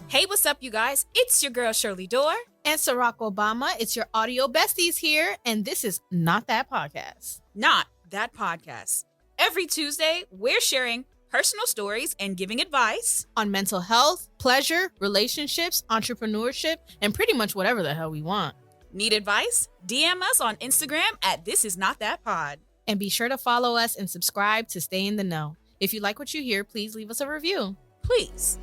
Hey, what's up, you guys? It's your girl, Shirley Dorr. And Barack Obama. It's your audio besties here, and this is Not That Podcast. Not That Podcast. Every Tuesday, we're sharing personal stories and giving advice on mental health, pleasure, relationships, entrepreneurship, and pretty much whatever the hell we want. Need advice? DM us on Instagram at This Is Not That Pod. And be sure to follow us and subscribe to stay in the know. If you like what you hear, please leave us a review. Please.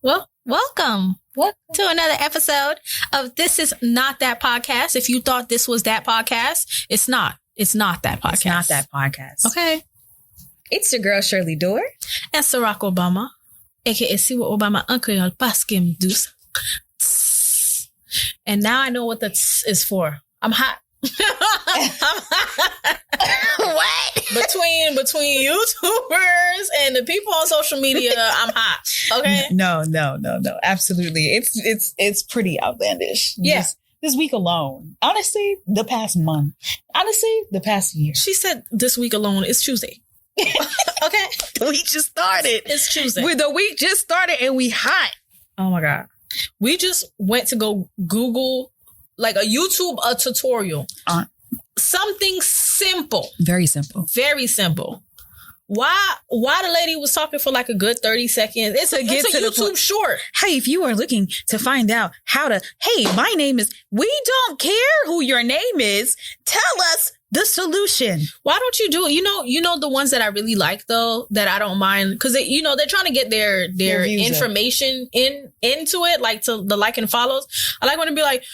Well, welcome to another episode of This Is Not That Podcast. If you thought this was that podcast, it's not. It's not that podcast. It's not that podcast. Okay. It's your girl, Shirley Dorr. And Barack Obama, a.k.a. Siwa Obama, Uncle Paskim Dus. And now I know what that is for. I'm hot. What? Between YouTubers and the people on social media, I'm hot. Okay. No. Absolutely. It's pretty outlandish. Yeah. This week alone. Honestly, the past month. Honestly, the past year. She said this week alone. It's Tuesday. Okay. The week just started. It's Tuesday. The week just started and we hot. Oh my God. We just went to go Google like a tutorial. Something simple. Very simple. Very simple. Why the lady was talking for like a good 30 seconds? It's a YouTube short. Hey, if you are looking to find out my name is, we don't care who your name is. Tell us the solution. Why don't you do it? You know the ones that I really like though, that I don't mind, because they're trying to get their information into it, like to the like and follows. I like when it be like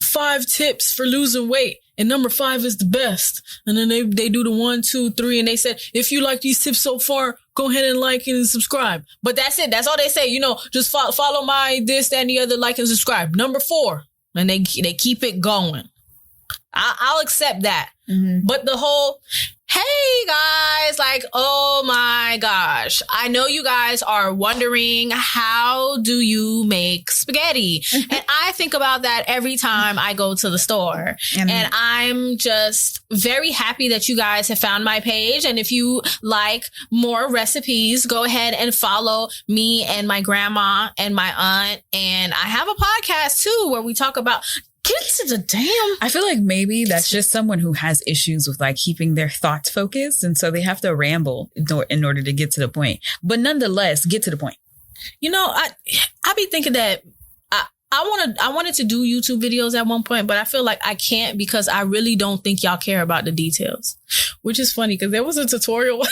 5 tips for losing weight. And number 5 is the best. And then they do the 1, 2, 3. And they said, if you like these tips so far, go ahead and like and subscribe. But that's it. That's all they say. Just follow my this, that, and the other, like and subscribe. Number 4. And they keep it going. I'll accept that. Mm-hmm. But the whole, hey guys, like, oh my gosh. I know you guys are wondering, how do you make spaghetti? And I think about that every time I go to the store. And I'm just very happy that you guys have found my page. And if you like more recipes, go ahead and follow me and my grandma and my aunt. And I have a podcast too, where we talk about, get to the damn. I feel like maybe that's just someone who has issues with like keeping their thoughts focused. And so they have to ramble in order to get to the point. But nonetheless, get to the point. I be thinking that I wanted to do YouTube videos at one point, but I feel like I can't because I really don't think y'all care about the details, which is funny because there was a tutorial.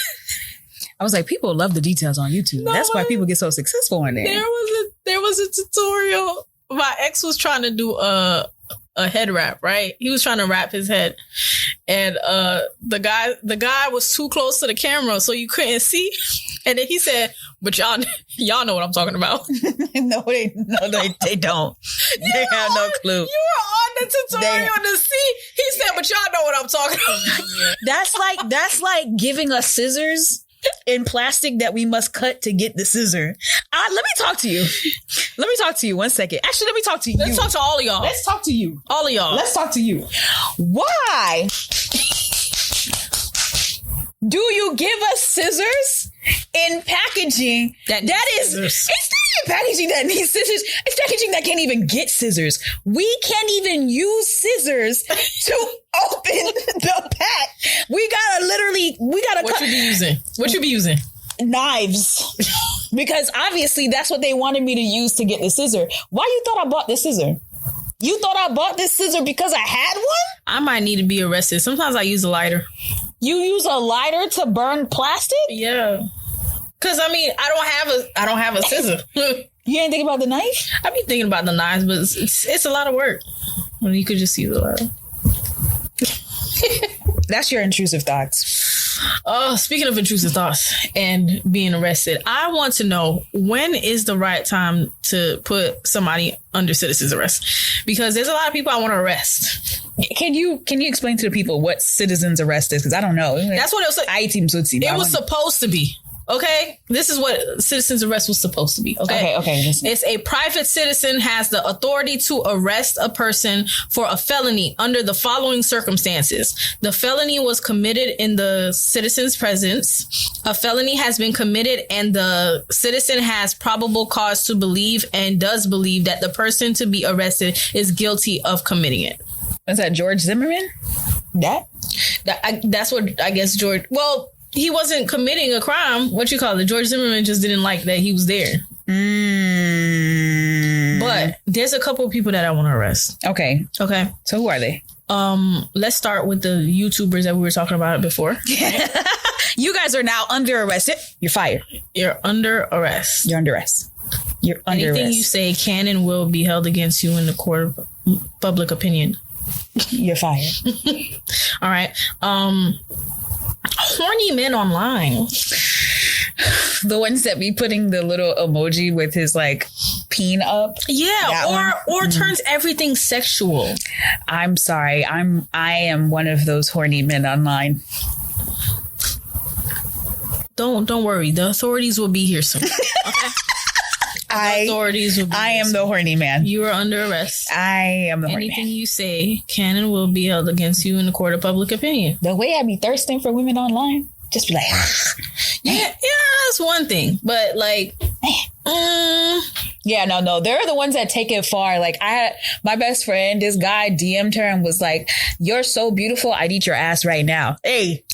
I was like, people love the details on YouTube. No, that's why people get so successful on there. There was a tutorial. My ex was trying to do a head wrap, right? He was trying to wrap his head. And the guy was too close to the camera, so you couldn't see. And then he said, but y'all know what I'm talking about. No, they don't. They have no clue. You were on the tutorial to see. He said, but y'all know what I'm talking about. That's like giving us scissors in plastic that we must cut to get the scissor. Let me talk to you. Let me talk to you 1 second. Actually, let me talk to you. Let's talk to all of y'all. Let's talk to you. All of y'all. Let's talk to you. Why do you give us scissors in packaging that is, it's not even packaging that needs scissors. It's packaging that can't even get scissors. We can't even use scissors to open the pack. We gotta What you be using? Knives. Because obviously that's what they wanted me to use to get the scissor. Why you thought I bought this scissor? You thought I bought this scissor because I had one? I might need to be arrested. Sometimes I use a lighter. You use a lighter to burn plastic? Yeah. Cause I don't have a scissor. You ain't thinking about the knife? I be thinking about the knives, but it's a lot of work when you could just use a lighter. That's your intrusive thoughts. Speaking of intrusive thoughts and being arrested, I want to know, when is the right time to put somebody under citizen's arrest? Because there's a lot of people I want to arrest. Can you explain to the people what citizen's arrest is? Because I don't know. That's what it was. I team Tootsie. It was supposed to be. Okay, this is what citizen's arrest was supposed to be. Okay. Listen. It's a private citizen has the authority to arrest a person for a felony under the following circumstances. The felony was committed in the citizen's presence. A felony has been committed and the citizen has probable cause to believe and does believe that the person to be arrested is guilty of committing it. Is that George Zimmerman? That's what I guess George... Well... He wasn't committing a crime. What you call it? George Zimmerman just didn't like that he was there. But there's a couple of people that I want to arrest. Okay. So who are they? Let's start with the YouTubers that we were talking about before. You guys are now under arrest. You're fired. You're under arrest. You're under arrest. Anything you say can and will be held against you in the court of public opinion. You're fired. All right. Horny men online. The ones that be putting the little emoji with his like peen up. Yeah, or turns everything sexual. I'm sorry. I am one of those horny men online. Don't worry. The authorities will be here soon. Okay. I am the horny man. You are under arrest. I am the horny man. Anything you say can and will be held against you in the court of public opinion. The way I be thirsting for women online, just be like, yeah, that's one thing. But like, yeah, no, they're the ones that take it far. Like I had my best friend, this guy DM'd her and was like, "You're so beautiful, I'd eat your ass right now." Hey.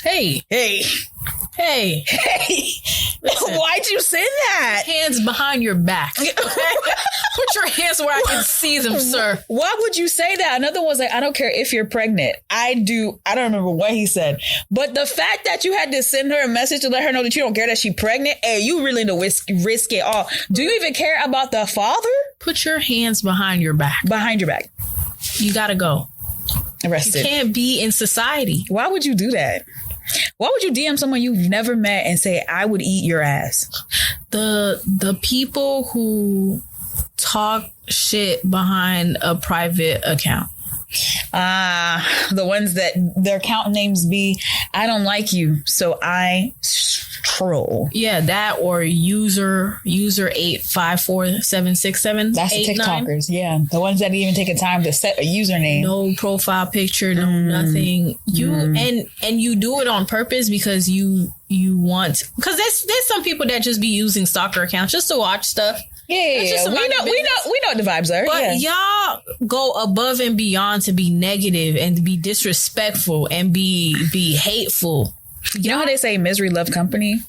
Listen, why'd you say that? Hands behind your back. Okay? Put your hands where I can see them, sir. Why would you say that? Another one's like, I don't care if you're pregnant. I don't remember what he said. But the fact that you had to send her a message to let her know that you don't care that she's pregnant, hey, you really need to risk it all. Do you even care about the father? Put your hands behind your back. Behind your back. You gotta go. Arrested. You can't be in society. Why would you do that? Why would you DM someone you've never met and say, I would eat your ass? The people who talk shit behind a private account. The ones that their account names be, I don't like you, so I troll. Yeah, that or user 8547667. That's the TikTokers. Yeah, the ones that even take a time to set a username. No profile picture, no nothing. And you do it on purpose because you want, because there's some people that just be using stalker accounts just to watch stuff. Yeah. We know what the vibes are. But y'all go above and beyond to be negative and to be disrespectful and be hateful. You know how they say misery love company?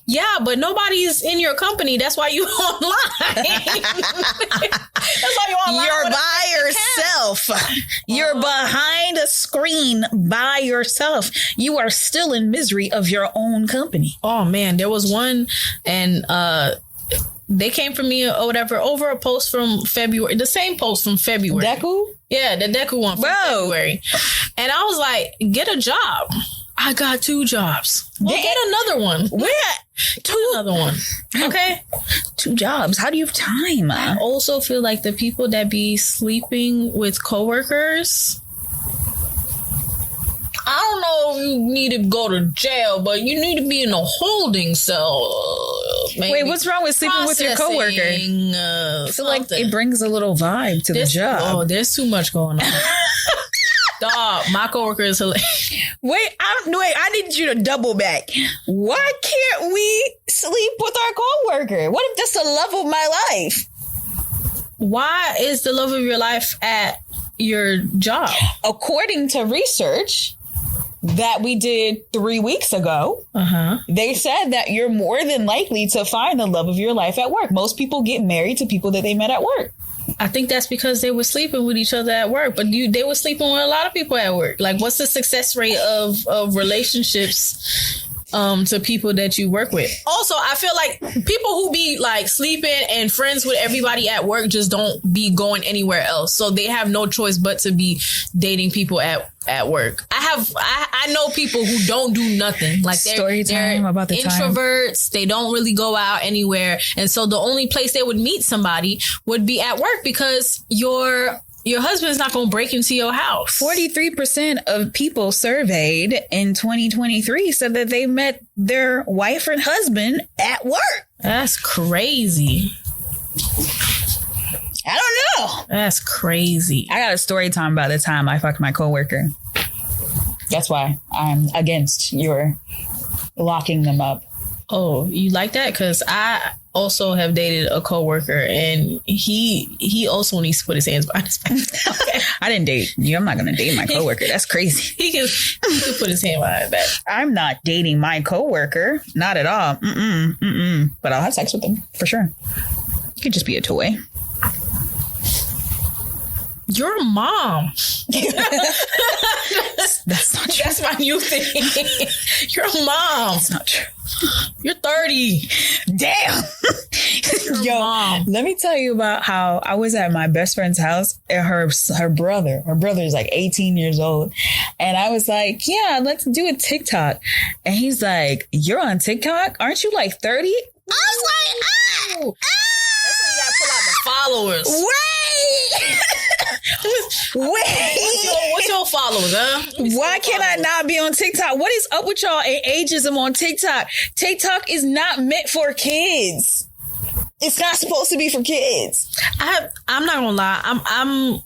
Yeah, but nobody's in your company. That's why you online. That's why you online. You're by yourself. You're behind a screen by yourself. You are still in misery of your own company. Oh man, there was one and they came for me or whatever over a post from February, the same post from February. Deku? Yeah, the Deku one from February. And I was like, get a job. I got 2 jobs. Well, get another one. Another one. Okay? 2 jobs. How do you have time? I also feel like the people that be sleeping with coworkers, I don't know if you need to go to jail, but you need to be in a holding cell. Wait, what's wrong with sleeping with your coworker? I feel like it brings a little vibe to the job. Oh, there's too much going on. Dog, my coworker is hilarious. Wait, I need you to double back. Why can't we sleep with our coworker? What if that's the love of my life? Why is the love of your life at your job? According to research that we did 3 weeks ago, they said that you're more than likely to find the love of your life at work. Most people get married to people that they met at work. I think that's because they were sleeping with each other at work, but they were sleeping with a lot of people at work. Like, what's the success rate of relationships to people that you work with? Also, I feel like people who be like sleeping and friends with everybody at work just don't be going anywhere else. So they have no choice but to be dating people at work. I know people who don't do nothing. Like they're about the introverts. They don't really go out anywhere. And so the only place they would meet somebody would be at work because your your husband's not going to break into your house. 43% of people surveyed in 2023 said that they met their wife and husband at work. That's crazy. I don't know. That's crazy. I got a story time about the time I fucked my coworker. That's why I'm against your locking them up. Oh, you like that? Because I also have dated a coworker, and he also needs to put his hands behind his back. Okay. I didn't date you. I'm not going to date my coworker. That's crazy. He can put his hand behind his back. I'm not dating my coworker. Not at all. But I'll have sex with him for sure. It could just be a toy. You're a mom. That's not true. That's my new thing. You're a mom. That's not true. You're 30. Damn. Yo, mom. Let me tell you about how I was at my best friend's house and her brother is like 18 years old. And I was like, yeah, let's do a TikTok. And he's like, you're on TikTok? Aren't you like 30? I was like, That's when you gotta pull out the followers. What's your followers, huh? Why can't I not be on TikTok? What is up with y'all and ageism on TikTok? TikTok is not meant for kids. It's not supposed to be for kids. I'm not gonna lie. I'm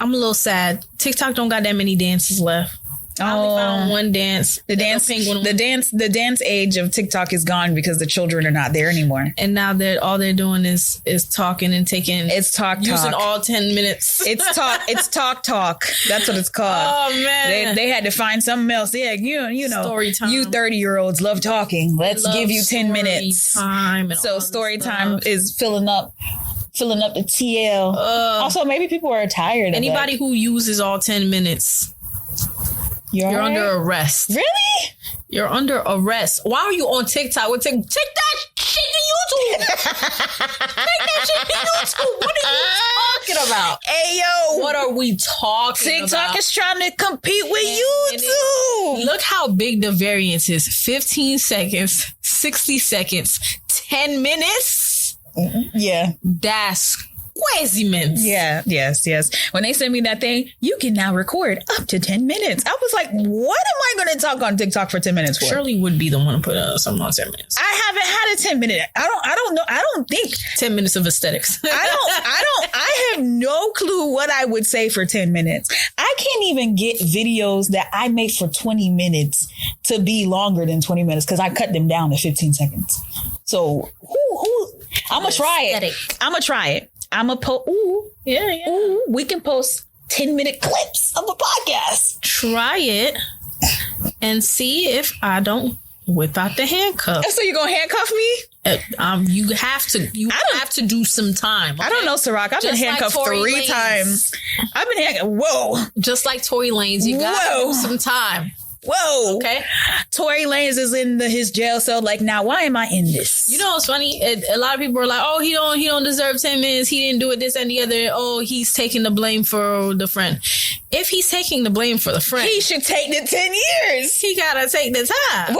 a little sad. TikTok don't got that many dances left. I only found one dance. The dance age of TikTok is gone because the children are not there anymore. And now all they're doing is talking and taking. It's talk. Using all 10 minutes. It's talk. It's talk. That's what it's called. Oh man. They had to find something else. Yeah, you know. Story time. You 30-year-olds love talking. Let's give you 10 minutes. Time and so story time is filling up the TL. Also, maybe people are tired. Anybody who uses all 10 minutes. You're under arrest. Really? You're under arrest. Why are you on TikTok? Take that shit to YouTube. Take that shit to YouTube. What are you talking about? Hey, yo. What are we talking about? TikTok is trying to compete with YouTube. Look how big the variance is. 15 seconds, 60 seconds, 10 minutes. Yeah. That's crazy. Yeah, yes. When they sent me that thing, you can now record up to 10 minutes. I was like, what am I going to talk on TikTok for 10 minutes for? Shirley would be the one to put something on 10 minutes. I haven't had a 10 minute. I don't know. I don't think 10 minutes of aesthetics. I have no clue what I would say for 10 minutes. I can't even get videos that I make for 20 minutes to be longer than 20 minutes because I cut them down to 15 seconds. So I'm going to try it. I'm a we can post 10-minute clips of the podcast. Try it and see if I don't whip out the handcuff. So you're gonna handcuff me? You have to. You have to do some time. Okay? I don't know, Ciroc. I've been handcuffed like 3 times. I've been handcuffed. Whoa! Just like Tory Lanez, you got to do some time. Whoa. Okay. Tory Lanez is in his jail cell. Like, now, why am I in this? You know what's funny? A lot of people are like, oh, he don't deserve 10 minutes. He didn't do it, this and the other. Oh, he's taking the blame for the friend. If he's taking the blame for the friend, he should take the 10 years. He gotta take the time.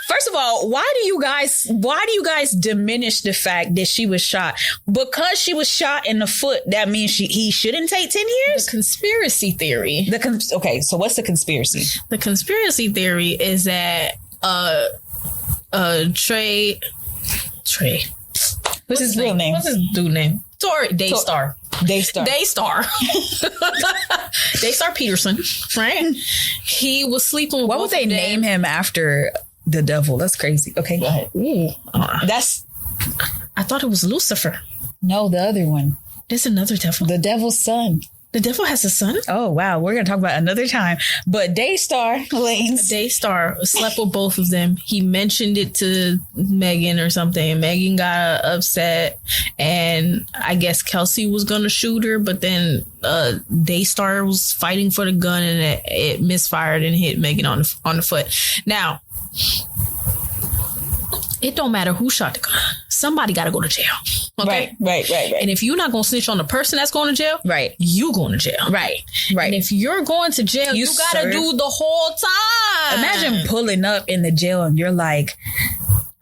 First of all, why do you guys diminish the fact that she was shot? Because she was shot in the foot, that means he shouldn't take 10 years? The conspiracy theory. Okay, so what's the conspiracy? The conspiracy theory is that Trey. What's his real name? What's his dude name? Daystar. Daystar Peterson, right? He was sleeping with Why would they name him after the devil? That's crazy. Okay, go ahead. I thought it was Lucifer. No, the other one. There's another devil. The devil's son. The devil has a son? Oh, wow. We're going to talk about another time. But Daystar Lanez. Daystar slept with both of them. He mentioned it to Megan or something. Megan got upset. And I guess Kelsey was going to shoot her. But then Daystar was fighting for the gun and it misfired and hit Megan on the foot. Now, it don't matter who shot the gun. Somebody got to go to jail. Okay? Right. And if you're not going to snitch on the person that's going to jail, right, you going to jail. Right. And if you're going to jail, you got to do the whole time. Imagine pulling up in the jail and you're like,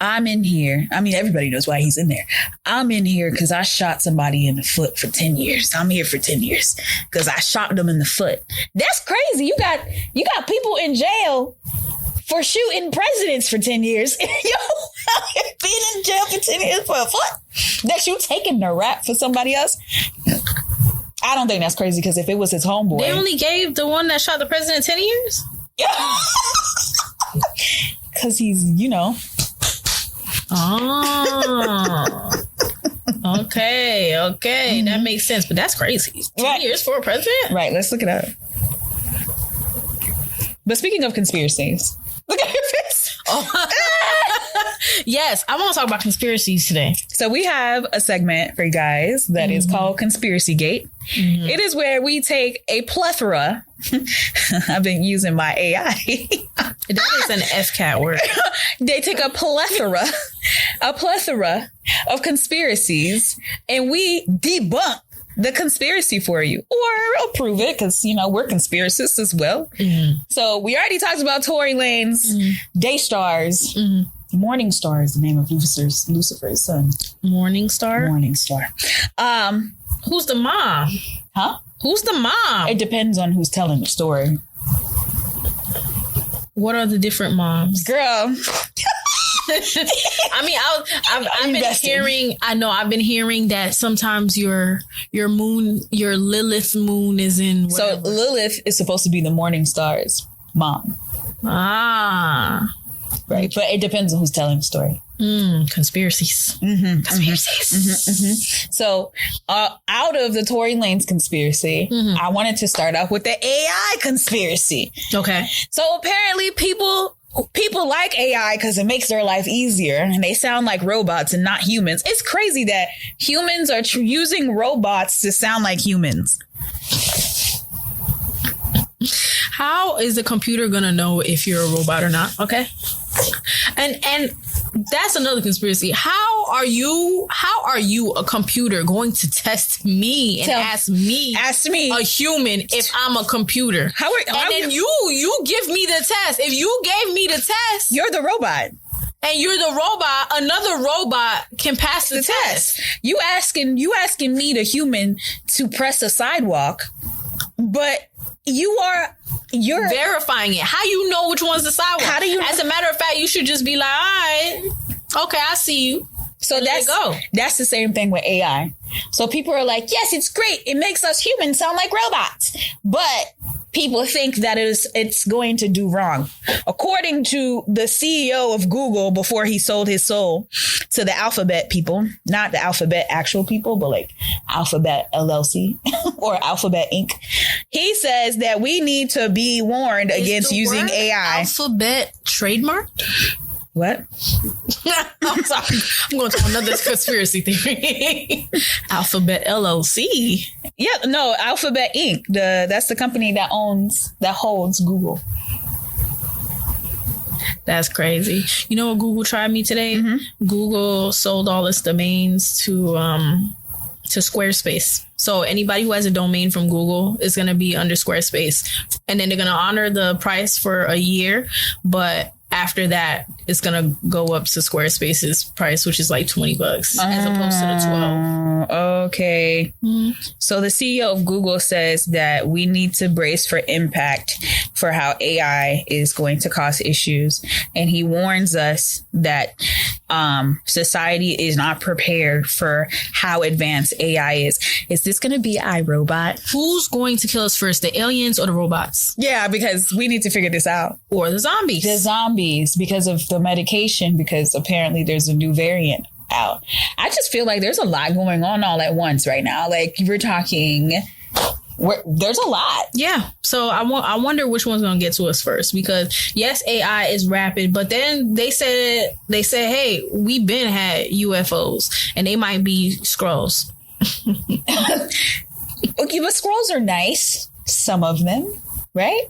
I'm in here. I mean, everybody knows why he's in there. I'm in here because I shot somebody in the foot for 10 years. I'm here for 10 years because I shot them in the foot. That's crazy. You got people in jail for shooting presidents for 10 years. Being in jail for 10 years for a foot. That you taking the rap for somebody else? I don't think that's crazy, because if it was his homeboy. They only gave the one that shot the president 10 years? Yeah. Because he's, Oh. Okay. Mm-hmm. That makes sense. But that's crazy. 10 years for a president? Right. Let's look it up. But speaking of conspiracies, look at your face. Oh. Yes, I want to talk about conspiracies today. So we have a segment for you guys that is called ConspiracyGate. Mm-hmm. It is where we take a plethora. I've been using my AI. That is an FCAT word. They take a plethora of conspiracies, and we debunk the conspiracy for you, or approve it, because, we're conspiracists as well. Mm-hmm. So we already talked about Tory Lanez, Daystars. Mm-hmm. Morning Star is the name of Lucifer's son. Morning Star? Morning Star. Who's the mom? Huh? Who's the mom? It depends on who's telling the story. What are the different moms? Girl. I mean, I've been hearing that sometimes your Lilith moon is in whatever. So Lilith is supposed to be the Morning Star's mom. Ah. Right. But it depends on who's telling the story. Conspiracies. Mm-hmm. Conspiracies. Mm-hmm. Mm-hmm. So out of the Tory Lanez conspiracy, I wanted to start off with the AI conspiracy. Okay. So apparently people like AI because it makes their life easier, and they sound like robots and not humans. It's crazy that humans are using robots to sound like humans. How is the computer going to know if you're a robot or not? Okay. And that's another conspiracy. How are you a computer going to test me and ask me a human if I'm a computer? Then you give me the test. If you gave me the test, you're the robot. And you're the robot, another robot can pass the test. You asking me, the human, to press a sidewalk, but you're verifying it. How you know which one's the sidewalk? How do you? As a matter of fact, you should just be like, all right, okay, I see you. So that's the same thing with AI. So people are like, yes, it's great. It makes us humans sound like robots. But people think that it's going to do wrong. According to the CEO of Google, before he sold his soul to the Alphabet people, not the Alphabet actual people, but like Alphabet LLC or Alphabet Inc. He says that we need to be warned against using AI. Alphabet trademark? What? I'm sorry. I'm going to another conspiracy theory. Alphabet LLC. Yeah, no, Alphabet Inc. That's the company that holds Google. That's crazy. You know what Google tried me today? Mm-hmm. Google sold all its domains to Squarespace. So anybody who has a domain from Google is going to be under Squarespace. And then they're going to honor the price for a year. But after that, it's going to go up to Squarespace's price, which is like $20 as opposed to the 12. Okay. Mm-hmm. So the CEO of Google says that we need to brace for impact for how AI is going to cause issues. And he warns us that society is not prepared for how advanced AI is. Is this going to be iRobot? Who's going to kill us first, the aliens or the robots? Yeah, because we need to figure this out. Or the zombies. The zombies, because of the medication, because apparently there's a new variant out. I just feel like there's a lot going on all at once right now. Like we're talking... there's a lot. Yeah. So I wonder which one's going to get to us first, because yes, AI is rapid, but then they said, hey, we been had UFOs and they might be Skrulls. Okay, but Skrulls are nice. Some of them. Right?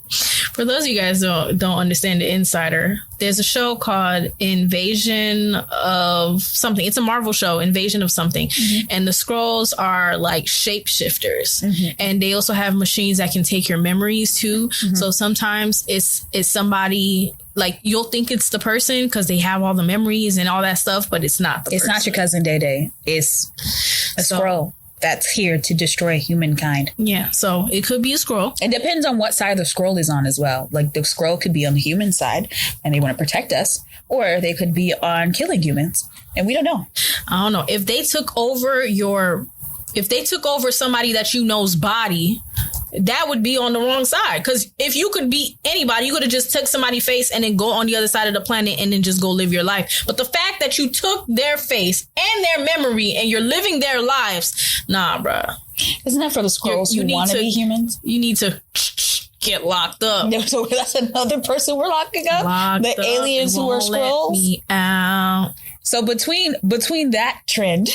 For those of you guys who don't understand The Insider, there's a show called Invasion of something. It's a Marvel show, Invasion of something. Mm-hmm. And the Skrulls are like shapeshifters. Mm-hmm. And they also have machines that can take your memories too. Mm-hmm. So sometimes it's somebody like you'll think it's the person because they have all the memories and all that stuff, but it's not the person. Not your cousin Day Day. It's a scroll that's here to destroy humankind. Yeah, so it could be a scroll. It depends on what side the scroll is on as well. Like the scroll could be on the human side and they want to protect us, or they could be on killing humans, and we don't know. I don't know if they took over somebody that you know's body. That would be on the wrong side. Because if you could be anybody, you could have just took somebody's face and then go on the other side of the planet and then just go live your life. But the fact that you took their face and their memory and you're living their lives, nah, bruh. Isn't that for the scrolls who want to be humans? You need to get locked up. So that's another person we're locking up? The aliens who are scrolls? Let me out. So between that trend,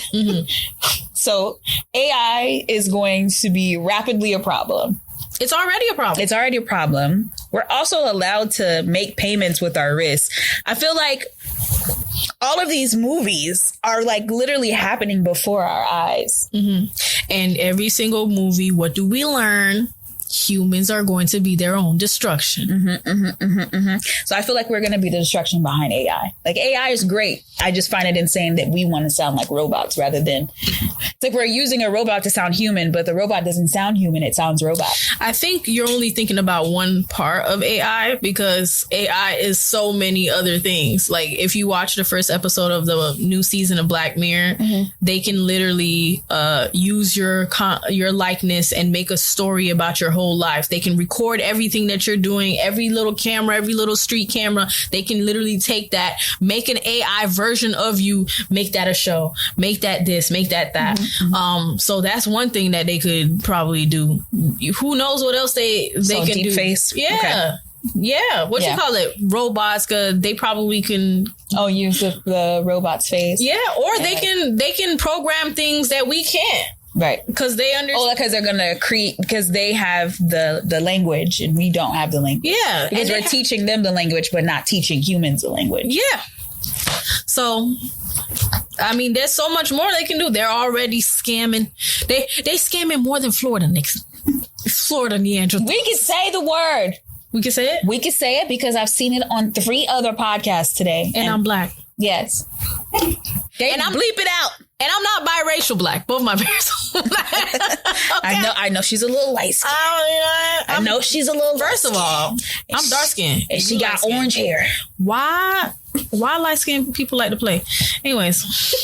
so AI is going to be rapidly a problem. It's already a problem. We're also allowed to make payments with our wrists. I feel like all of these movies are like literally happening before our eyes. Mm-hmm. And every single movie, what do we learn? Humans are going to be their own destruction. So I feel like we're going to be the destruction behind AI. Like AI is great. I just find it insane that we want to sound like robots rather than... It's like we're using a robot to sound human, but the robot doesn't sound human. It sounds robot. I think you're only thinking about one part of AI because AI is so many other things. Like if you watch the first episode of the new season of Black Mirror, they can literally use your likeness and make a story about your whole life. They can record everything that you're doing, every little camera, every little street camera. They can literally take that, make an AI version of you, make that a show, make that this, make that that. So that's one thing that they could probably do. Who knows what else they can deep do? Face. Yeah. Okay. Yeah. What you call it? Robots. They probably can. Use the robot's face. Yeah. Or they can program things that we can't. Right. Because they understand. Because they're going to create, because they have the language and we don't have the language. Yeah. Because we're teaching them the language, but not teaching humans the language. Yeah. So, I mean, there's so much more they can do. They're already scamming. They scamming more than Florida niggas. Florida Neanderthals. We can say the word. We can say it? We can say it because I've seen it on 3 other podcasts today. And I'm black. Yes. And I'm bleep it out. And I'm not biracial black. Both my parents are black. Okay. I know she's a little light skinned. I know she's a little. First of all, I'm dark skinned. And she got orange hair. Why light skinned people like to play? Anyways,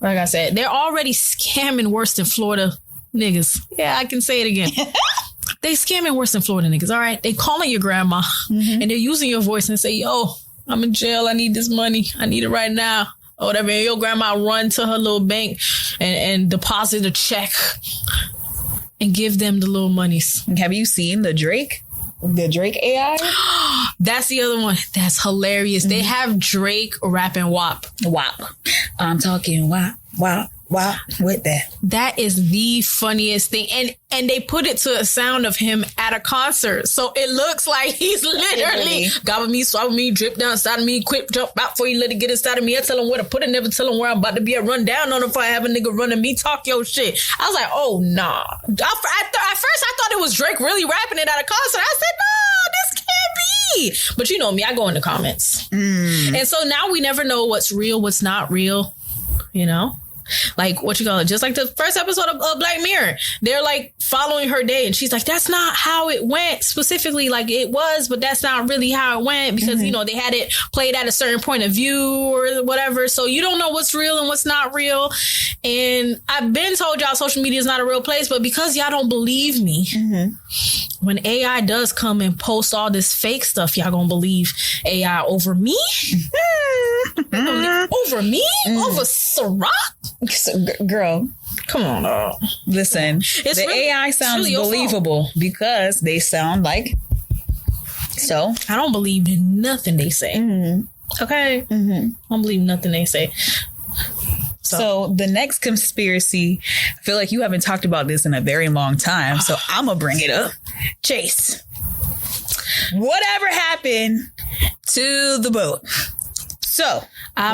like I said, they're already scamming worse than Florida niggas. Yeah, I can say it again. They scamming worse than Florida niggas. All right. They calling your grandma and they're using your voice and say, yo, I'm in jail. I need this money. I need it right now. Or whatever. And your grandma run to her little bank and deposit a check and give them the little monies. Have you seen the Drake AI? That's the other one. That's hilarious. They have Drake rapping WAP. WAP. I'm talking WAP, WAP, WAP with that. That is the funniest thing. And they put it to a sound of him at a concert. So it looks like he's literally gobble me, swallow me, drip down inside of me, quick jump out before you let it get inside of me. I tell him where to put it, never tell him where I'm about to be. I run down on him if I have a nigga running me, talk your shit. I was like, oh, nah. At first, I thought it was Drake really rapping it at a concert. I said, no, this can't be. But you know me, I go in the comments. And so now we never know what's real, what's not real, you know? Like, what you call it? Just like the first episode of Black Mirror. They're like following her day. And she's like, that's not how it went specifically. Like it was, but that's not really how it went. Because, you know, they had it played at a certain point of view or whatever. So you don't know what's real and what's not real. And I've been told y'all social media is not a real place. But because y'all don't believe me, when AI does come and post all this fake stuff, y'all gonna believe AI over me? Over me? Over Ciroc? Girl, come on. Listen, the AI sounds really believable because they sound like. So I don't believe in nothing they say. Okay, I don't believe nothing they say. So the next conspiracy, I feel like you haven't talked about this in a very long time, so I'm gonna bring it up. Chase, whatever happened to the boat? So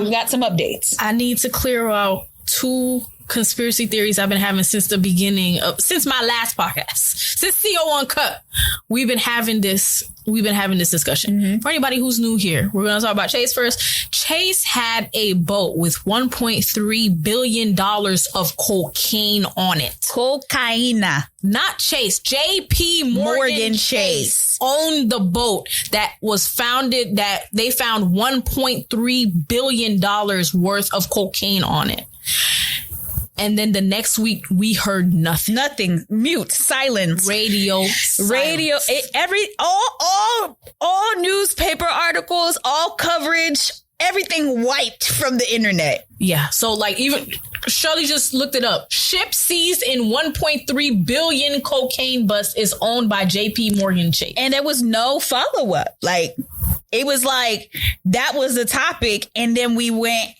we've got some updates. I need to clear out 2 conspiracy theories I've been having since the beginning of, since my last podcast, since CO Uncut. We've been having this discussion. For anybody who's new here, we're going to talk about Chase first. Chase had a boat with $1.3 billion of cocaine on it. Cocaina. Not Chase. JP Morgan Chase owned the boat that was founded, that they found $1.3 billion worth of cocaine on it. And then the next week we heard nothing. Nothing. Mute. Silence. Radio. All newspaper articles, all coverage, everything wiped from the internet. Yeah. So like even Shirley just looked it up. Ship seized in $1.3 billion cocaine bust is owned by JP Morgan Chase. And there was no follow-up. Like, it was like, that was the topic. And then we went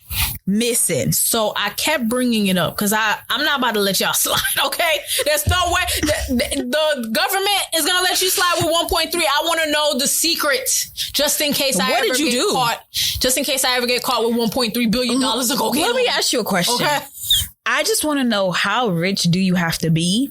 missing. So I kept bringing it up because I'm not about to let y'all slide, okay? There's no way. The government is going to let you slide with 1.3. I want to know the secret just in case I ever get caught. Just in case I ever get caught with $1.3 billion of cocaine. Let me ask you a question. Okay. I just want to know, how rich do you have to be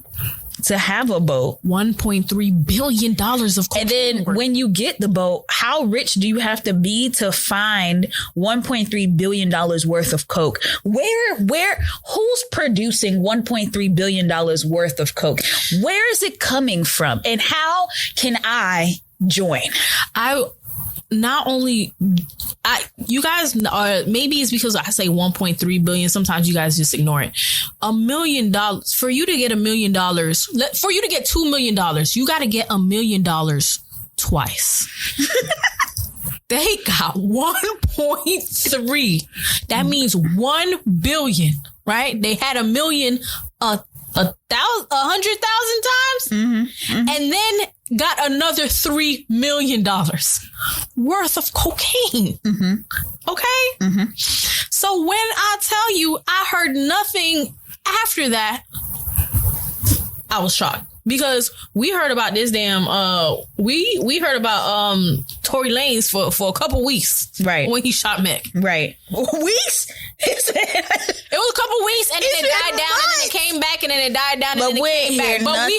to have a boat? $1.3 billion of cocaine. And then when you get the boat, how rich do you have to be to find $1.3 billion worth of coke? Who's producing $1.3 billion worth of coke? Where is it coming from? And how can I join? You guys are, maybe it's because I say 1.3 billion. Sometimes you guys just ignore it. $1 million for you to get $1 million, for you to get $2 million, you got to get $1 million twice. They got 1.3. That means 1 billion, right? They had 1 million, 100,000 times, and then got another $3 million worth of cocaine. Okay? So when I tell you I heard nothing after that, I was shocked. Because we heard about this damn, we heard about Tory Lanez for a couple weeks. Right. When he shot Mick. Right. Weeks? It was a couple weeks and then it died down and then it came back and then it died down and then it came back.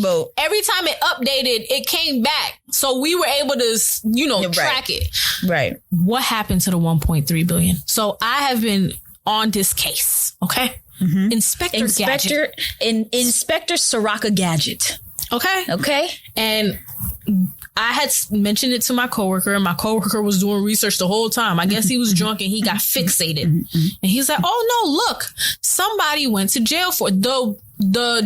But every time it updated, it came back. So we were able to, track it. Right. What happened to the 1.3 billion? So I have been on this case. Okay. Inspector Soraka Gadget. Okay. And I had mentioned it to my coworker, and my coworker was doing research the whole time. I guess he was drunk and he got fixated. And he's like, oh no, look, somebody went to jail for the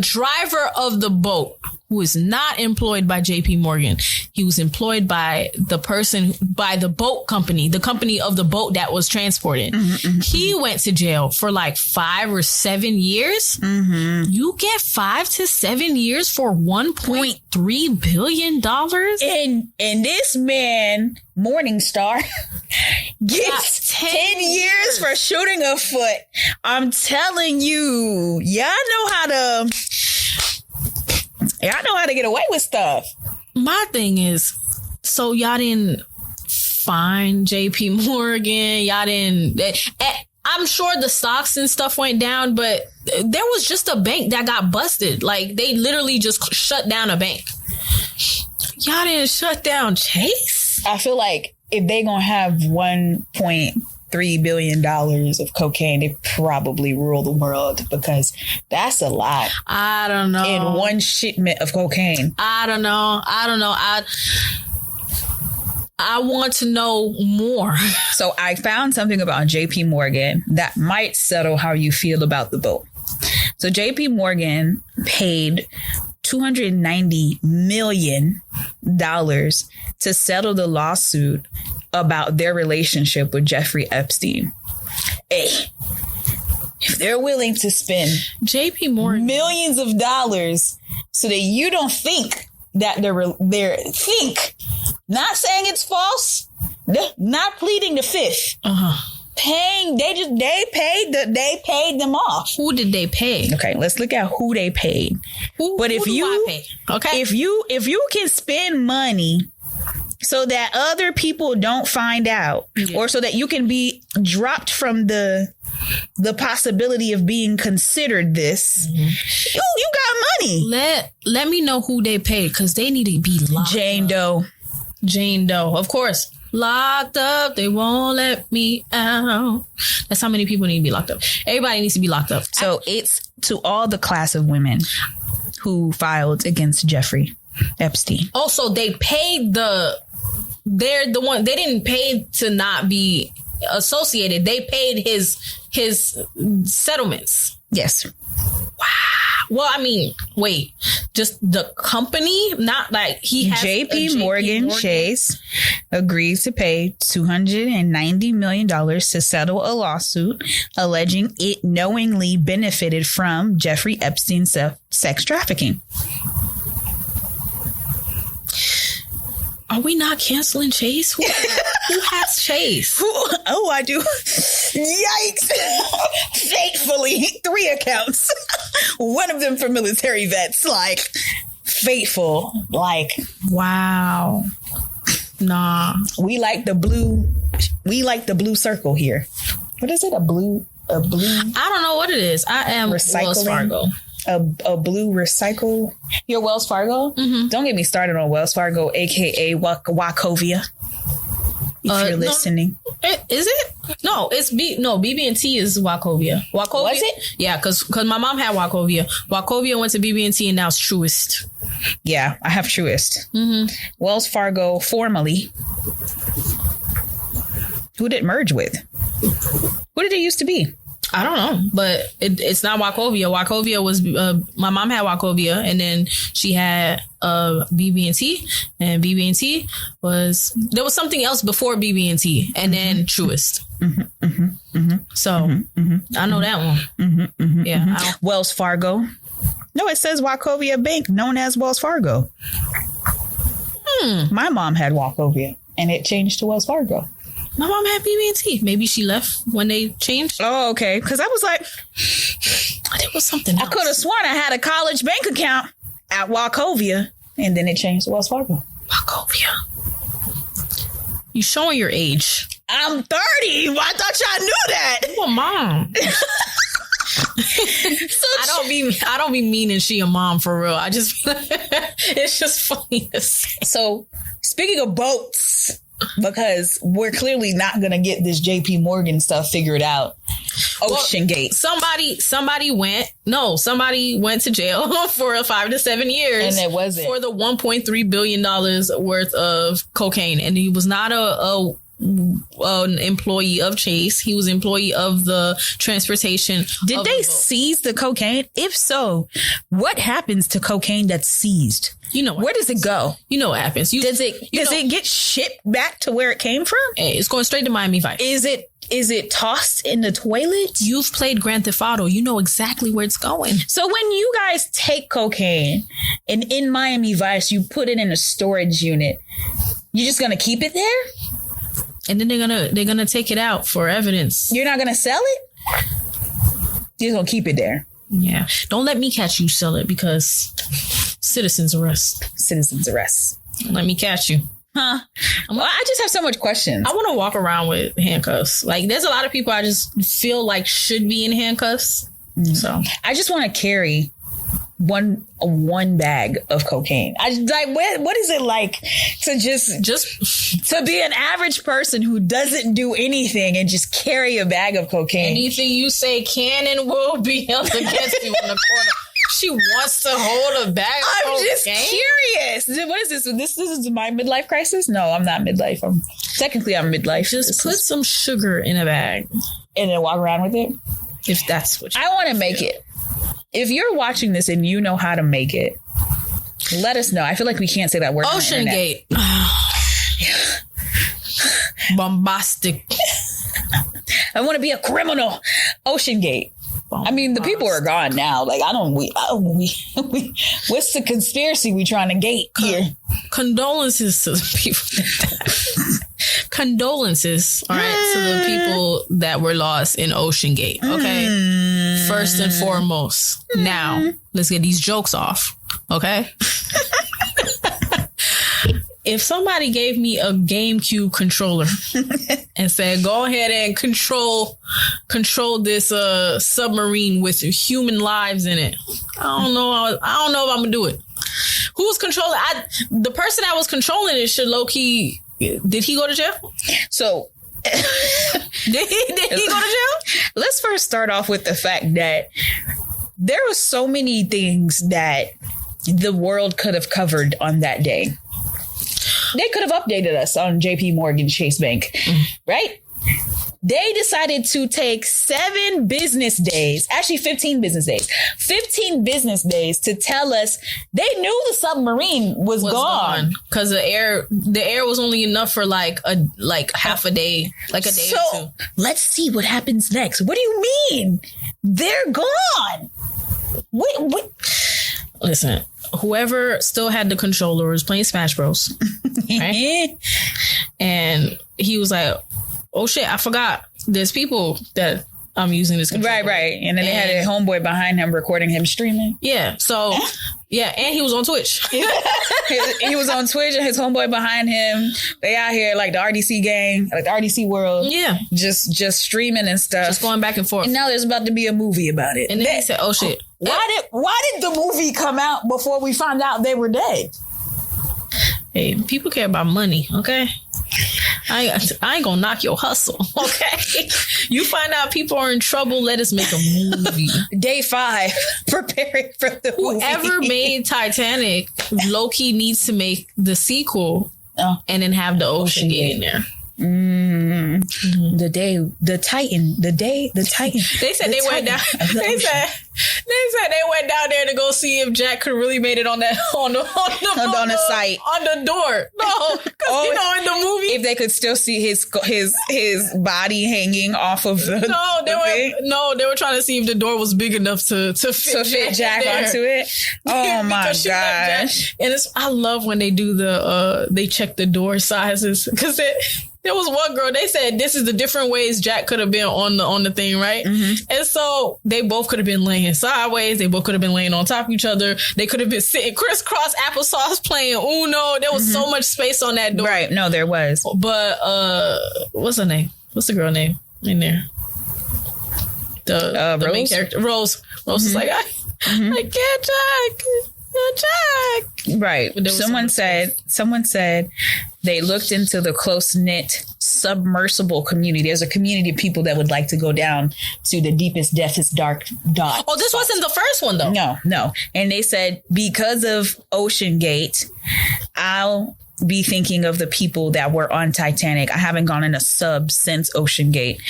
driver of the boat, who is not employed by JP Morgan. He was employed by by the boat company, the company of the boat that was transported. He went to jail for like 5 or 7 years. You get 5 to 7 years for $1.3 billion. And this man, Morningstar, gets 10 years for shooting a foot. I'm telling you, y'all know how to get away with stuff. My thing is, so y'all didn't find JP Morgan. Y'all didn't. I'm sure the stocks and stuff went down, but there was just a bank that got busted. Like, they literally just shut down a bank. Y'all didn't shut down Chase? I feel like if they gonna have $1.3 billion of cocaine, they probably rule the world, because that's a lot. I don't know. In one shipment of cocaine. I don't know. I want to know more. So I found something about JP Morgan that might settle how you feel about the boat. So JP Morgan paid $290 million to settle the lawsuit about their relationship with Jeffrey Epstein. Hey, if they're willing to spend JP Morgan millions of dollars so that you don't think that they're not saying it's false, not pleading the fifth, paying, they paid them off. Who did they pay? Okay, let's look at who they paid. If you can spend money so that other people don't find out, or so that you can be dropped from the the possibility of being considered this, you got money. Let me know who they paid, because they need to be locked up. Jane Doe, of course. Locked up, they won't let me out. That's how many people need to be locked up. Everybody needs to be locked up. So it's to all the class of women who filed against Jeffrey Epstein. Also, they paid they're the one, they didn't pay to not be associated. They paid his settlements. Yes. Wow. Well, I mean, wait, just the company, not like he has JP Morgan Chase agreed to pay $290 million to settle a lawsuit alleging it knowingly benefited from Jeffrey Epstein's sex trafficking. Are we not canceling Chase? Who has Chase? Oh, I do. Yikes. Fatefully, 3 accounts. One of them for military vets. Like, fateful. Like, wow. Nah. We like the blue circle here. What is it? A blue? I don't know what it is. I am Wells Fargo. A blue recycle. You're Wells Fargo? Mm-hmm. Don't get me started on Wells Fargo, aka Wachovia. If you're listening. No, is it? No, it's BB&T is Wachovia. Wachovia. Was it? Yeah, because my mom had Wachovia. Wachovia went to BB&T and now it's Truist. Yeah, I have Truist. Mm-hmm. Wells Fargo, formerly. Who did it merge with? What did it used to be? I don't know, but it's not Wachovia. Wachovia was my mom had Wachovia, and then she had BB&T, and BB&T was there was something else before BB&T, and then Truist. Mm-hmm, mm-hmm, mm-hmm, so I know that one. Mm-hmm, mm-hmm, yeah, mm-hmm. Wells Fargo. No, it says Wachovia Bank, known as Wells Fargo. My mom had Wachovia, and it changed to Wells Fargo. My mom had BB&T. Maybe she left when they changed. Oh, okay. Because I was like, there was something else. I could have sworn I had a college bank account at Wachovia, and then it changed to Wells Fargo. Wachovia. You showing your age. I'm 30. Well, I thought y'all knew that. You a mom. So I don't be meaning she a mom for real. I just it's just funny to say. So speaking of boats, because we're clearly not going to get this JP Morgan stuff figured out. OceanGate. Somebody went to jail for 5 to 7 years. And it wasn't. For the $1.3 billion worth of cocaine. And he was not an employee of Chase. He was employee of the transportation. Did they seize the cocaine? If so, what happens to cocaine that's seized? You know, where does it go? You know what happens. Does it get shipped back to where it came from? It's going straight to Miami Vice. Is it tossed in the toilet? You've played Grand Theft Auto. You know exactly where it's going. So when you guys take cocaine and in Miami Vice, you put it in a storage unit, you're just going to keep it there? And then they're gonna take it out for evidence. You're not going to sell it? You're going to keep it there. Yeah. Don't let me catch you sell it, because citizens arrest. Let me catch you. Huh? Well, I just have so much questions. I want to walk around with handcuffs. Like, there's a lot of people I just feel like should be in handcuffs. So I just want to carry one bag of cocaine. I like, what is it like to just to be an average person who doesn't do anything and just carry a bag of cocaine? Anything you say can and will be held against you in the corner. She wants to hold a bag of cocaine. I'm just curious. What is this? This is my midlife crisis? No, I'm not midlife. I'm midlife. Just put some sugar in a bag and then walk around with it. If that's what you I want to make it. If you're watching this and you know how to make it, let us know. I feel like we can't say that word. OceanGate. Bombastic. I want to be a criminal. OceanGate. I mean, the people are gone now. Like, what's the conspiracy we trying to gate here? Condolences to the people. Condolences, all right, to the people that were lost in OceanGate. Okay, first and foremost. Now, let's get these jokes off. Okay. If somebody gave me a GameCube controller and said, go ahead and control control this submarine with human lives in it. I don't know if I'm gonna do it. Who's controlling? The person that was controlling it should low key. Did he go to jail? So did he go to jail? Let's first start off with the fact that there were so many things that the world could have covered on that day. They could have updated us on JP Morgan Chase Bank, right? They decided to take 7 business days, actually 15 business days to tell us they knew the submarine was gone. Because the air was only enough for like half a day, like a day or two. Let's see what happens next. What do you mean? They're gone. What? Listen, whoever still had the controller was playing Smash Bros. Right? And he was like, oh shit, I forgot. There's people that I'm using this controller. Right. And then they had a homeboy behind him recording him streaming. Yeah. So, yeah. And he was on Twitch. He was on Twitch and his homeboy behind him. They out here like the RDC gang, like the RDC world. Yeah. Just streaming and stuff. Just going back and forth. And now there's about to be a movie about it. And then he said, oh shit. Why did the movie come out before we found out they were dead? Hey, people care about money, okay? I ain't gonna knock your hustle, okay? You find out people are in trouble, let us make a movie. Day 5, preparing for the movie. Whoever made Titanic, low-key needs to make the sequel and then have the Ocean Gate in there. The Titan. They said they went down. They said they went down there to go see if Jack could really made it on the site on the door. No, because in the movie, if they could still see his body hanging off of the they were trying to see if the door was big enough to fit Jack onto it. Oh my gosh! And I love when they do they check the door sizes because there was one girl, they said this is the different ways Jack could have been on the thing, right? Mm-hmm. And so they both could have been laying sideways. They both could have been laying on top of each other. They could have been sitting crisscross applesauce playing Uno. There was so much space on that door. Right. No, there was. But what's her name? What's the girl name in there? The main character. Rose. Rose is like, I can't Jack. Right. Someone said they looked into the close-knit submersible community. There's a community of people that would like to go down to the deepest, deepest, dark dot. Oh, this wasn't the first one, though. No. And they said because of Ocean Gate, I'll be thinking of the people that were on Titanic. I haven't gone in a sub since Ocean Gate.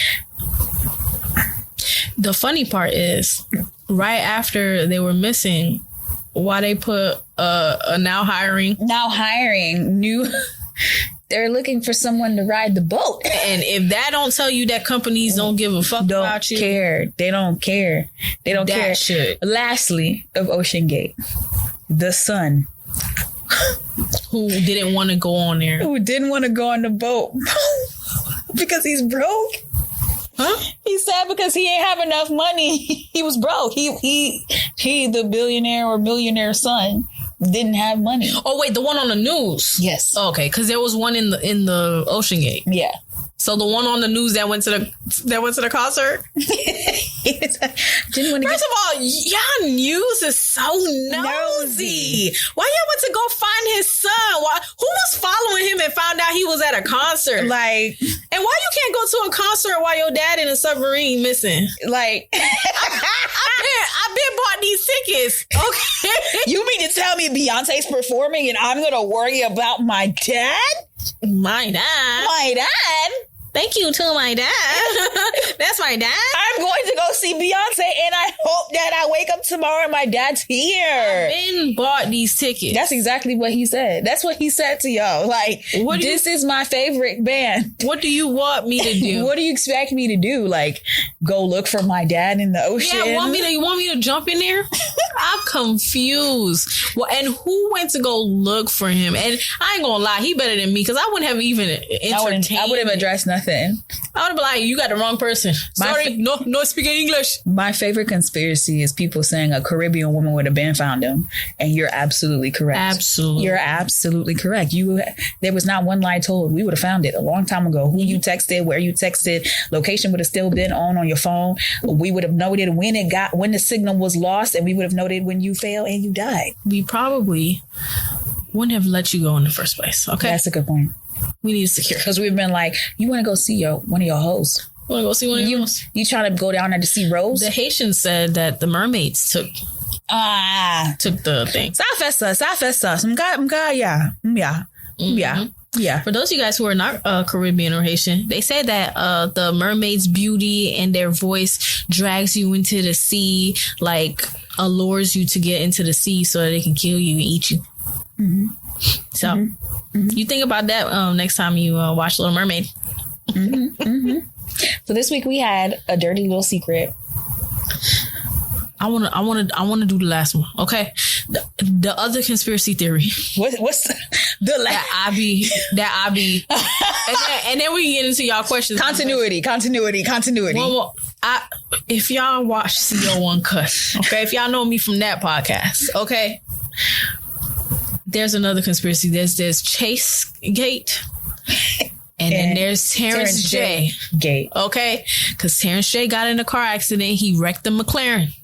The funny part is, right after they were missing, why they put now hiring new. They're looking for someone to ride the boat. And if that don't tell you that companies don't give a fuck about you. They don't care. That should. Lastly, of Ocean Gate, the son. Who didn't want to go on there. Who didn't want to go on the boat. Because he's broke. Huh? He said because he ain't have enough money. He was broke. He the billionaire or millionaire son didn't have money. Oh wait, the one on the news. Yes. Okay, because there was one in the Ocean Gate. Yeah. So the one on the news that went to the concert. First of all, y'all news is so nosy. Why y'all went to go find his son? Who was following him and found out he was at a concert? Like, and why you can't go to a concert while your dad in a submarine missing? Like, I've been bought these tickets. Okay, you mean to tell me Beyonce's performing and I'm gonna worry about my dad? My dad. Thank you to my dad. That's my dad. I'm going to go see Beyonce and I hope that I wake up tomorrow and my dad's here. I've been bought these tickets. That's exactly what he said. That's what he said to y'all. Like, this is my favorite band. What do you want me to do? What do you expect me to do? Like, go look for my dad in the ocean? Yeah, you want me to jump in there? I'm confused. Well, and who went to go look for him? And I ain't gonna lie, he better than me because I wouldn't have even entertained. I would have addressed nothing. I would have been like, you got the wrong person. Sorry, no speaking English. My favorite conspiracy is people saying a Caribbean woman would have been found him, and you're absolutely correct. Absolutely, you're absolutely correct. There was not one lie told. We would have found it a long time ago. Who you texted, where you texted, location would have still been on your phone. We would have noted when the signal was lost, and we would have noted when you failed and you died. We probably wouldn't have let you go in the first place. Okay, that's a good point. We need to secure because we've been like, you want to go see one of your hoes. Want to go see one of your hoes? You trying to go down there to see Rose? The Haitians said that the mermaids took the thing. Yeah. For those of you guys who are not Caribbean or Haitian, they said that the mermaid's beauty and their voice drags you into the sea, like allures you to get into the sea so that they can kill you and eat you. Mm-hmm. So you think about that next time you watch Little Mermaid. Mm-hmm. Mm-hmm. So this week we had a dirty little secret. I wanna do the last one. Okay, the other conspiracy theory. What's the last? That I be, and then we get into y'all questions. Continuity. One more. If y'all watch CO1 Cut, okay, if y'all know me from that podcast, okay, there's another conspiracy. There's Chase Gate. And then there's Terrance J. Gate. Okay? Because Terrance J got in a car accident. He wrecked the McLaren.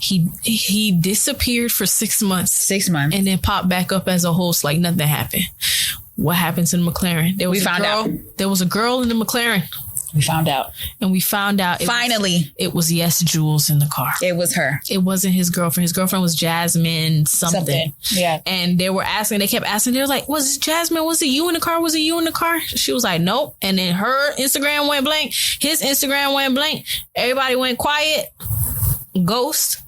He disappeared for 6 months. 6 months. And then popped back up as a host like nothing happened. What happened to the McLaren? There was a girl in the McLaren. We found out. And we found out. It was Yes Jules in the car. It was her. It wasn't his girlfriend. His girlfriend was Jasmine something. Yeah. And they kept asking. They were like, was it Jasmine? Was it you in the car? Was it you in the car? She was like, nope. And then her Instagram went blank. His Instagram went blank. Everybody went quiet. Ghost.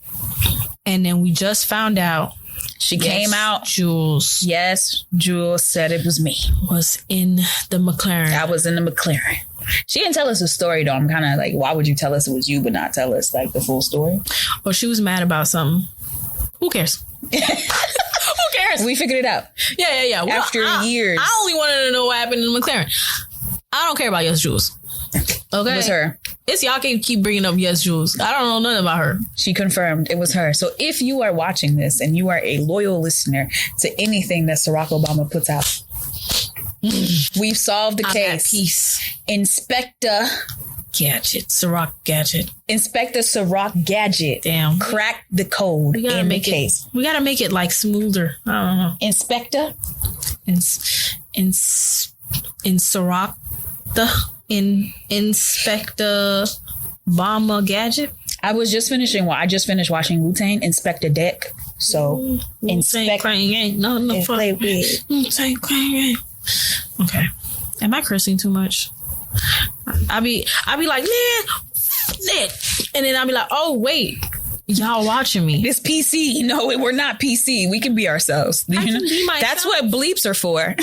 And then we just found out. She came out. Jules. Yes, Jules said it was me. Was in the McLaren. I was in the McLaren. She didn't tell us the story, though. I'm kind of like, why would you tell us it was you, but not tell us like the full story? Well, she was mad about something. Who cares? Who cares? We figured it out. Yeah. Well, after years. I only wanted to know what happened in the McLaren. I don't care about Yes Jules. Okay? It was her. It's y'all can keep bringing up Yes Jules. I don't know nothing about her. She confirmed it was her. So if you are watching this and you are a loyal listener to anything that Barack Obama puts out, we've solved the case. Peace. Inspector Gadget. Ciroc Gadget. Inspector Ciroc Gadget. Damn. Cracked the code in the case. We gotta make it like smoother. I don't know. Inspector? In Ciroc. Inspector Obama Gadget. I just finished watching Wu-Tang, Inspector Deck. So Inspector. No. Okay. Am I cursing too much? I be like, man, and then I'll be like, oh wait, y'all watching me. This PC. No, we're not PC. We can be ourselves. I can be myself. That's what bleeps are for.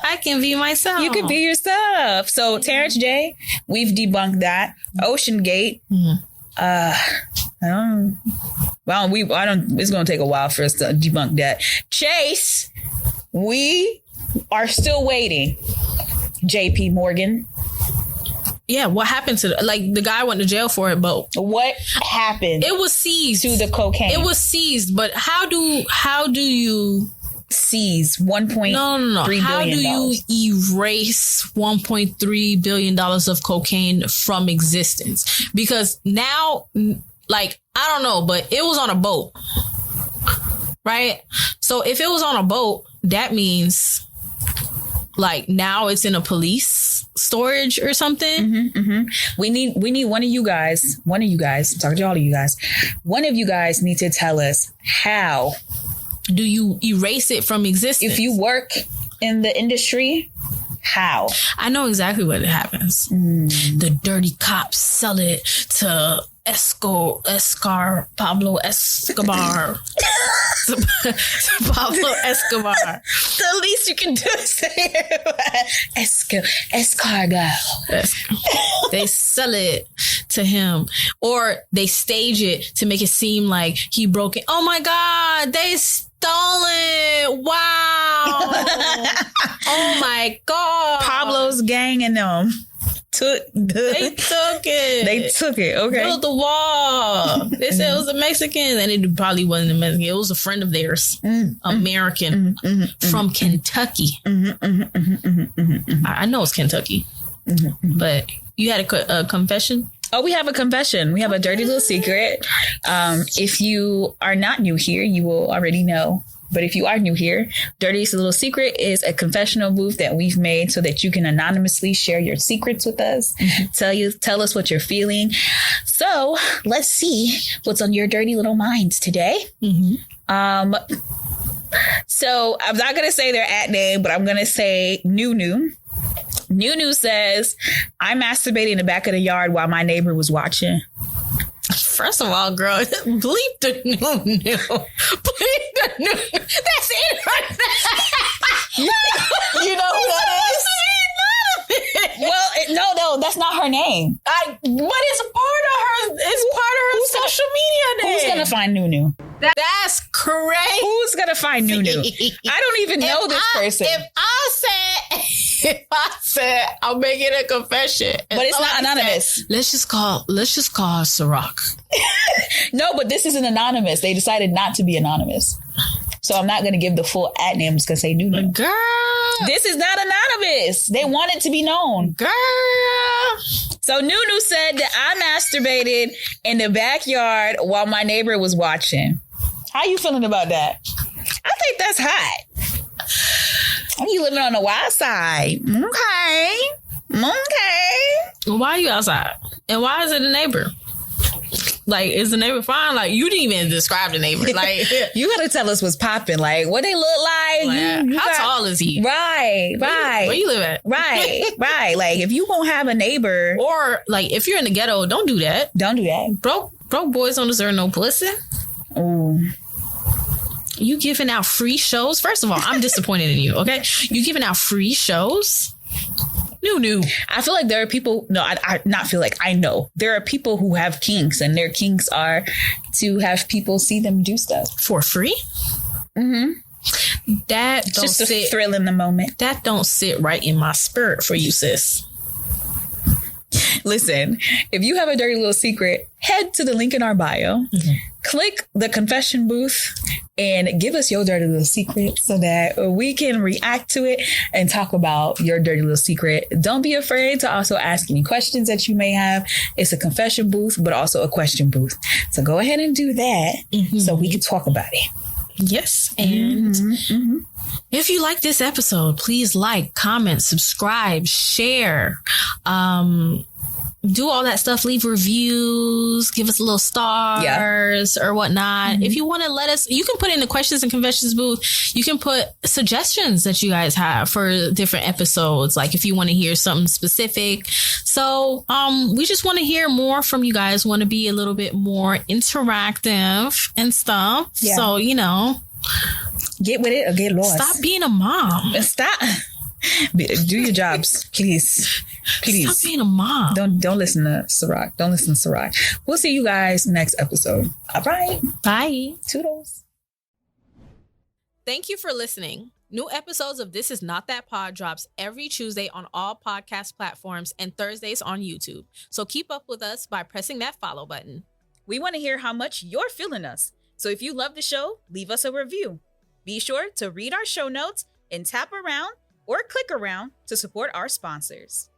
I can be myself. You can be yourself. So Terrance J, we've debunked that. Ocean Gate. I don't. It's going to take a while for us to debunk that. Chase, we are still waiting. JP Morgan. Yeah, what happened to the guy went to jail for it, but what happened? It was seized to the cocaine. It was seized, but how do you seize $1.3 billion? How do you erase $1.3 billion of cocaine from existence? Because now, I don't know, but it was on a boat, right? So if it was on a boat, that means now it's in a police storage or something. We need one of you guys, I'm talking to all of you guys. One of you guys need to tell us, how do you erase it from existence? If you work in the industry, how? I know exactly what happens. The dirty cops sell it to Pablo Escobar. Pablo Escobar. The least you can do is say it. Escargot. They sell it to him, or they stage it to make it seem like he broke it. Oh my God, they stole it. Wow. Oh my God. Pablo's gang and them They took it. They took it. Okay. Built the wall. They said it was a Mexican, and it probably wasn't a Mexican. It was a friend of theirs, American from Kentucky. I know it's Kentucky, but you had a confession. Oh, we have a confession. We have a dirty little secret. If you are not new here, you will already know. But if you are new here, Dirtiest Little Secret is a confessional booth that we've made so that you can anonymously share your secrets with us. Tell us what you're feeling. So let's see what's on your dirty little minds today. So I'm not going to say their @ name, but I'm going to say Nunu. Nunu says, I masturbated in the back of the yard while my neighbor was watching. First of all, girl, bleep the Nunu. Bleep the Nunu. That's it right there. You know who that is? Well, no, that's not her name. But it's part of her. It's part of her social media name. Who's gonna find Nunu? That's crazy. Who's gonna find Nunu? I don't even know this person. If I said, I'll make it a confession, but it's not anonymous. Let's just call her Ciroc. No, but this isn't anonymous. They decided not to be anonymous. So I'm not going to give the full @ name. I'm just going to say Nunu. Girl. This is not anonymous. They want it to be known. Girl. So Nunu said that I masturbated in the backyard while my neighbor was watching. How you feeling about that? I think that's hot. You living on the wild side. Okay. Why are you outside? And why is it a neighbor? Like, is the neighbor fine? Like, you didn't even describe the neighbor. Like, you gotta tell us what's popping. Like, what they look like. How tall is he? Right. Where you live at? Right. Like, if you gonna have a neighbor, or like, if you're in the ghetto, don't do that. Don't do that. Broke boys don't deserve no pussy. Ooh. You giving out free shows? First of all, I'm disappointed in you. Okay, you giving out free shows? New. I feel like there are people. No, I not feel like. I know there are people who have kinks, and their kinks are to have people see them do stuff for free. That don't just sit, a thrill in the moment. That don't sit right in my spirit for you, sis. Listen, if you have a dirty little secret, head to the link in our bio, click the confession booth, and give us your dirty little secret so that we can react to it and talk about your dirty little secret. Don't be afraid to also ask any questions that you may have. It's a confession booth, but also a question booth. So go ahead and do that so we can talk about it. Yes. And if you like this episode, please like, comment, subscribe, share, do all that stuff. Leave reviews, give us a little stars or whatnot. If you want to let us, you can put in the questions and confessions booth. You can put suggestions that you guys have for different episodes. Like if you want to hear something specific. So we just want to hear more from you guys, want to be a little bit more interactive and stuff. Yeah. So, you know, get with it or get lost. Stop being a mom. Stop. Do your jobs, please. Stop being a mom. Don't listen to Ciroc. Don't listen to Ciroc. We'll see you guys next episode. All right. Bye. Toodles. Thank you for listening. New episodes of This Is Not That Pod drops every Tuesday on all podcast platforms and Thursdays on YouTube. So keep up with us by pressing that follow button. We want to hear how much you're feeling us. So if you love the show, leave us a review. Be sure to read our show notes and tap around or click around to support our sponsors.